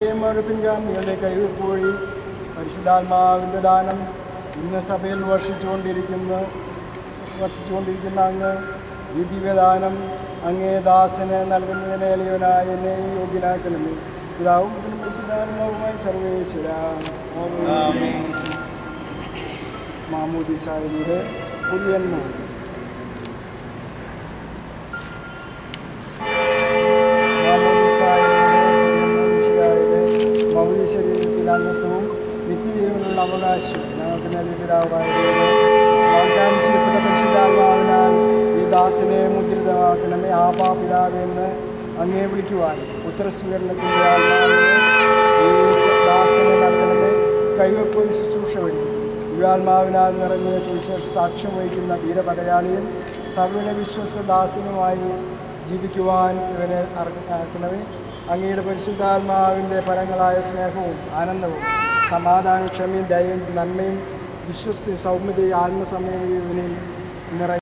ഒരു പിൻഗാമികളുടെ കൈവപ്പോഴി പരിശുദ്ധാത്മാവിൻ്റെ ദാനം ഇന്ന് സഭയിൽ വർഷിച്ചുകൊണ്ടിരിക്കുന്ന അങ്ങ് ഈ ദിവ്യദാനം അങ്ങേ ദാസന് നൽകുന്നതിന് എളിയവനായ എന്നെ യോഗ്യനാക്കണമേ. പിതാവും പരിശുദ്ധാത്മാവുമായി സർവേശ്വര. മാമോദീസായുടെ പുതിയന്മോ ശരീരത്തിൽ അംഗത്വവും നിത്യജീവനുള്ള അവകാശവും ഞങ്ങൾക്ക് നൽകിയ വാഗ്ദാനം ചെയ്യപ്പെട്ട പരിശുദ്ധാത്മാവിനാൽ ഈ ദാസനെ മുദ്രിതമാക്കണമേ. ആപാ പിതാവെന്ന് അങ്ങേ വിളിക്കുവാൻ ഉത്തരസ്വീകരണത്തിൻ്റെ ആത്മാവിനെ ഈ ദാസനെ നൽകണമേ. കൈവപ്പ് ശുശ്രൂഷ വഴി ദിവ്യാത്മാവിനാൽ നിറഞ്ഞ സുവിശേഷ സാക്ഷ്യം വഹിക്കുന്ന ധീരപടയാളിയും സഭയുടെ വിശ്വസദാസനുമായി ജീവിക്കുവാൻ ഇവരെ ആക്കണമേ. അങ്ങയുടെ പരിശുദ്ധാത്മാവിൻ്റെ പരങ്ങളായ സ്നേഹവും ആനന്ദവും സമാധാനം ക്ഷമയും ദയയും നന്മയും വിശ്വസ്ത സൗമ്യതയും ആത്മസമയവും നിറയെ